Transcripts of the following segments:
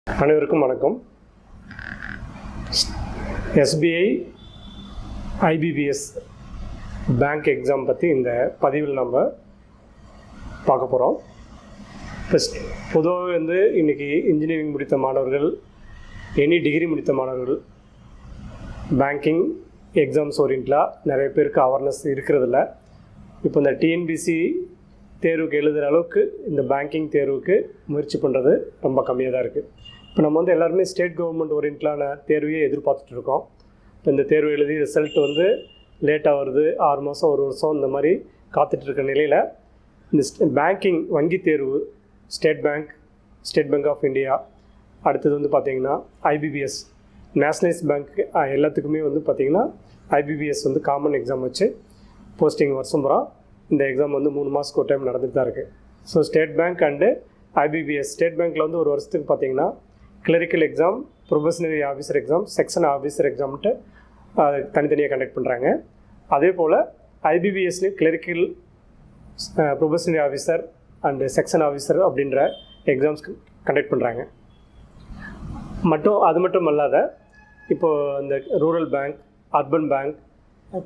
அனைவருக்கும் வணக்கம். SBI IBBS bank exam பற்றி இந்த பதிவில் நம்ம பார்க்க போகிறோம். பொதுவாக இன்றைக்கி இன்ஜினியரிங் முடித்த மாணவர்கள், எனி டிகிரி முடித்த மாணவர்கள் பேங்கிங் எக்ஸாம்ஸ் ஓரியன்டாக நிறைய பேருக்கு அவேர்னஸ் இருக்கிறதில்ல. இப்போ இந்த டிஎன்பிசி தேர்வுக்கு எழுதுகிற அளவுக்கு இந்த பேங்கிங் தேர்வுக்கு முயற்சி பண்ணுறது ரொம்ப கம்மியாக தான் இருக்குது. இப்போ நம்ம எல்லாருமே ஸ்டேட் கவர்மெண்ட் ஓரியன்டான தேர்வையே எதிர்பார்த்துட்ருக்கோம். இப்போ இந்த தேர்வு எழுதி ரிசல்ட் லேட்டாக வருது, 6 மாதம் 1 வருஷம் இந்த மாதிரி காத்துட்ருக்க நிலையில் இந்த பேங்கிங் வங்கி தேர்வு ஸ்டேட் பேங்க் ஆஃப் இந்தியா, அடுத்தது பார்த்திங்கன்னா IBBS நேஷ்னலைஸ் பேங்க், எல்லாத்துக்குமே பார்த்திங்கன்னா IBBS காமன் எக்ஸாம் வச்சு போஸ்டிங் வருஷம் பூரா இந்த எக்ஸாம் 3 மாதத்துக்கு ஒரு டைம் நடந்துட்டு தான் இருக்குது. So state bank and IBBS, state பேங்க்கில் ஒரு வருஷத்துக்கு பார்த்திங்கன்னா clerical exam, probationary officer exam, section officer எக்ஸாம்ட்டு தனித்தனியாக கண்டக்ட் பண்ணுறாங்க. அதே போல் IBBSலேயும் clerical, probationary officer and section officer அப்படின்ற எக்ஸாம்ஸ் கண்டக்ட் பண்ணுறாங்க. அது மட்டும் அல்லாத இப்போது இந்த rural bank, urban bank,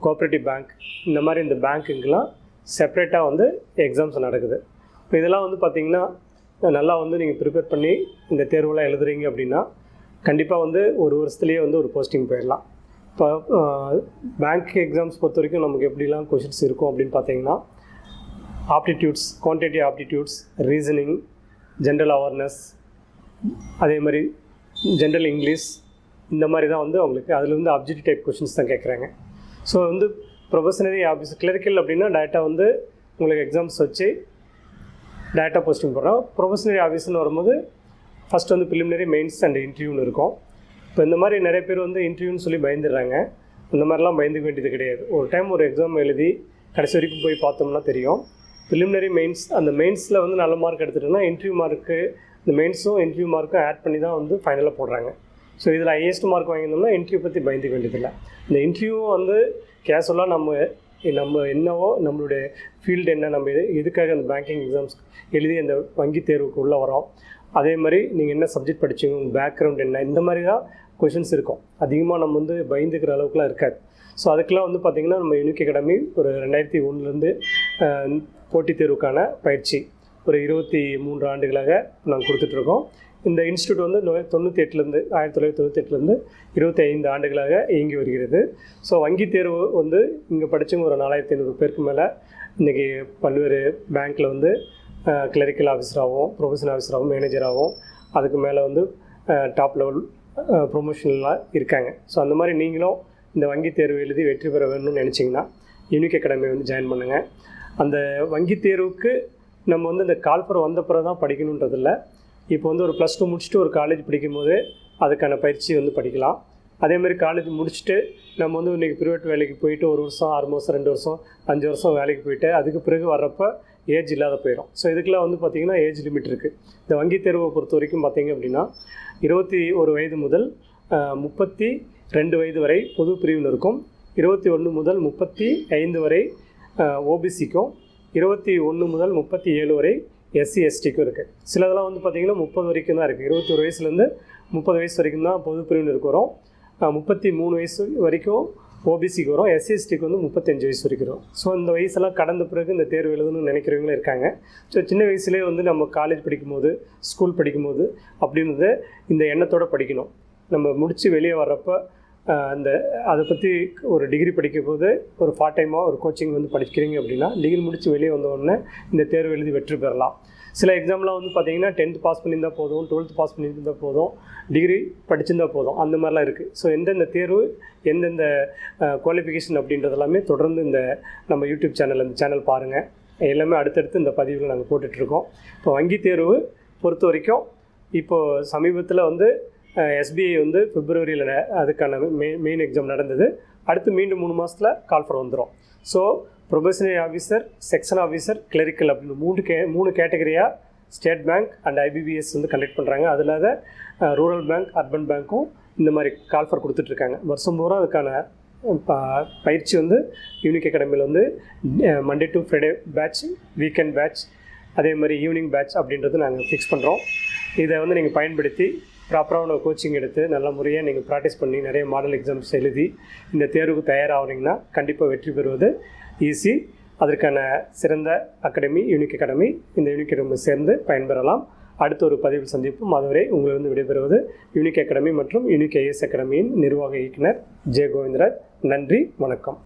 cooperative bank, இந்த மாதிரி இந்த பேங்க்குங்கெலாம் செப்ரேட்டாக எக்ஸாம்ஸ் நடக்குது. இப்போ இதெல்லாம் பார்த்திங்கன்னா நல்லா நீங்கள் ப்ரிப்பேர் பண்ணி இந்த தேர்வுலாம் எழுதுறீங்க அப்படின்னா கண்டிப்பாக ஒரு வருஷத்துலேயே ஒரு போஸ்டிங் போயிடலாம். இப்போ பேங்க் எக்ஸாம்ஸ் பொறுத்த வரைக்கும் நமக்கு எப்படிலாம் கொஷின்ஸ் இருக்கும் அப்படின்னு பார்த்தீங்கன்னா, aptitudes, quantity aptitudes, reasoning, general awareness, அதே மாதிரி ஜென்ரல் இங்கிலீஷ், இந்த மாதிரி தான் அவங்களுக்கு அதில் அப்ஜெக்டிவ் டைப் கொஷின்ஸ் தான் கேட்குறாங்க. ஸோ ப்ரொபஷனரி ஆஃபீஸ் கிளரிக்கல் அப்படின்னா டேரெக்டாக உங்களுக்கு எக்ஸாம்ஸ் வச்சு டேரெக்டாக போஸ்டிங் போடுறோம். ப்ரொபஷனரி ஆஃபீஸ்னு வரும்போது ஃபஸ்ட் ப்ரிலிமினரி, மெயின்ஸ் அண்ட் இன்டர்வியூன்னு இருக்கும். இப்போ இந்த மாதிரி நிறைய பேர் இன்டர்வியூன்னு சொல்லி பயந்துடுறாங்க. இந்த மாதிரிலாம் பயந்துக்க வேண்டியது கிடையாது. ஒரு டைம் ஒரு எக்ஸாம் எழுதி கடைசி வரைக்கும் போய் பார்த்தோம்னா தெரியும். ப்ரிலிமினரி, மெயின்ஸ், அந்த மெயின்ஸில் நல்ல மார்க் எடுத்துட்டோன்னா இன்டர்வியூ மார்க்கு, இந்த மெயின்ஸும் இன்டர்வியூ மார்க்கும் ஆட் பண்ணி தான் ஃபைனலாக போடுறாங்க. ஸோ இதில் ஹையஸ்ட் மார்க் வாங்கியிருந்தோம்னா இன்டர்வியூ பற்றி பயந்துக்க வேண்டியதில்லை. இந்த இன்டர்வியூவும் கேஷுவலாக நம்ம என்னவோ, நம்மளுடைய ஃபீல்டு என்ன, நம்ம எதுக்காக அந்த பேங்கிங் எக்ஸாம்ஸ் எழுதி அந்த வங்கி தேர்வுக்கு உள்ளே வரோம், அதே மாதிரி நீங்கள் என்ன சப்ஜெக்ட் படிச்சிங்க, உங்கள் பேக்ரவுண்ட் என்ன, இந்த மாதிரி தான் கொஷின்ஸ் இருக்கும். அதிகமாக நம்ம பயந்துக்கிற அளவுக்குலாம் இருக்காது. ஸோ அதுக்கெலாம் பார்த்திங்கன்னா நம்ம யூனிக் அகாடமி ஒரு 2001 போட்டித் தேர்வுக்கான பயிற்சி ஒரு 23 ஆண்டுகளாக நாங்கள் கொடுத்துட்ருக்கோம். இந்த இன்ஸ்டியூட் 1998 25 ஆண்டுகளாக இயங்கி வருகிறது. ஸோ வங்கி தேர்வு இங்கே படித்தவங்க ஒரு 4500 பேருக்கு மேலே இன்றைக்கி பல்வேறு பேங்க்கில் கிளரிக்கல் ஆஃபீஸராகவும், ப்ரொஃபஷனல் ஆஃபீஸராகவும், மேனேஜராகவும், அதுக்கு மேலே டாப் லெவல் ப்ரொமோஷனெலாம் இருக்காங்க. ஸோ அந்த மாதிரி நீங்களும் இந்த வங்கி தேர்வு எழுதி வெற்றி பெற வேணும்னு நினச்சிங்கன்னா யூனிக் அகாடமி ஜாயின் பண்ணுங்கள். அந்த வங்கி தேர்வுக்கு நம்ம இந்த கால்ஃபர் வந்த பிறகு தான் படிக்கணுன்றதில்லை. இப்போ ஒரு +2 முடிச்சுட்டு ஒரு காலேஜ் படிக்கும்போது அதுக்கான பயிற்சி படிக்கலாம். அதேமாதிரி காலேஜ் முடிச்சுட்டு நம்ம இன்றைக்கி ப்ரைவேட் வேலைக்கு போயிட்டு 1 வருஷம், 6 மாதம், 2 வருஷம், 5 வருஷம் வேலைக்கு போயிட்டு அதுக்கு பிறகு வர்றப்போ ஏஜ் இல்லாத போயிடும். ஸோ இதுக்கெலாம் பார்த்திங்கன்னா ஏஜ் லிமிட் இருக்குது. இந்த வங்கி தேர்வை பொறுத்த வரைக்கும் பார்த்திங்க அப்படின்னா 21 வயது முதல் 32 வயது வரை பொது பிரிவில் இருக்கும். 21 முதல் 35 வரை OBCக்கும், 21 முதல் 37 வரை SC/STக்கும் இருக்குது. சிலதெல்லாம் பார்த்திங்கன்னா 30 வரைக்கும் தான் இருக்குது. 21 வயசுலேருந்து 30 வயசு வரைக்கும் தான் பொது பிரிவினருக்கு வரும். 33 வயசு வரைக்கும் OBCக்கு வரும். SC/STக்கு 35 வயசு வரைக்கும் வரும். ஸோ இந்த வயசெல்லாம் கடந்த பிறகு இந்த தேர்வு எழுதணும்னு நினைக்கிறவங்களும் இருக்காங்க. ஸோ சின்ன வயசுலேயே நம்ம காலேஜ் படிக்கும்போது, ஸ்கூல் படிக்கும்போது அப்படின்றது இந்த எண்ணத்தோடு படிக்கணும். நம்ம முடித்து வெளியே வர்றப்போ அதை பற்றி ஒரு டிகிரி படிக்கும்போது ஒரு பார்ட் டைமாக ஒரு கோச்சிங் படிக்கிறீங்க அப்படின்னா டிகிரி முடித்து வெளியே வந்தோடனே இந்த தேர்வு எழுதி வெற்றி பெறலாம். சில எக்ஸாம்லாம் பார்த்திங்கன்னா 10th பாஸ் பண்ணியிருந்தால் போதும், 12th பாஸ் பண்ணியிருந்தால் போதும், டிகிரி படிச்சிருந்தால் போதும், அந்த மாதிரிலாம் இருக்குது. ஸோ எந்தெந்த தேர்வு, எந்தெந்த குவாலிஃபிகேஷன் அப்படின்றதெல்லாமே தொடர்ந்து இந்த நம்ம யூடியூப் சேனல், இந்த சேனல் பாருங்கள். எல்லாமே அடுத்தடுத்து இந்த பதிவில் நாங்கள் போட்டுட்ருக்கோம். இப்போ வங்கி தேர்வு பொறுத்த வரைக்கும் இப்போது சமீபத்தில் SBI பிப்ரவரியில் அதுக்கான மெயின் எக்ஸாம் நடந்தது. அடுத்து மீண்டும் 3 மாதத்தில் கால்ஃபர் வந்துடும். So probationary officer, section officer, clerical அப்படின்னு 3 கேட்டகரியாக state bank and IBBS conduct பண்ணுறாங்க. அதில் ரூரல் பேங்க், அர்பன் பேங்க்கும் இந்த மாதிரி கால்ஃபர் கொடுத்துட்ருக்காங்க. வருஷம் பூரா அதுக்கான பயிற்சி யூனிக் அகாடமியில் Monday to Friday batch, weekend batch, அதே மாதிரி ஈவினிங் பேட்ச் அப்படின்றது நாங்கள் ஃபிக்ஸ் பண்ணுறோம். இதை நீங்கள் பயன்படுத்தி ப்ராப்பரான கோச்சிங் எடுத்து நல்ல முறையாக நீங்கள் ப்ராக்டிஸ் பண்ணி நிறைய மாடல் எக்ஸாம்ஸ் எழுதி இந்த தேர்வுக்கு தயாராகினீங்கன்னா கண்டிப்பாக வெற்றி பெறுவது ஈஸி. அதற்கான சிறந்த அகாடமி யூனிக் அகாடமி. இந்த யூனிக் அகாடமி சேர்ந்து பயன்பெறலாம். அடுத்த ஒரு பதிவில் சந்திப்போம். அதுவரை உங்களிடம் விடைபெறுவது யூனிக் அகாடமி மற்றும் யூனிக் ஐஎஸ் அகாடமியின் நிர்வாக இயக்குனர் ஜே கோவிந்தராஜ். நன்றி, வணக்கம்.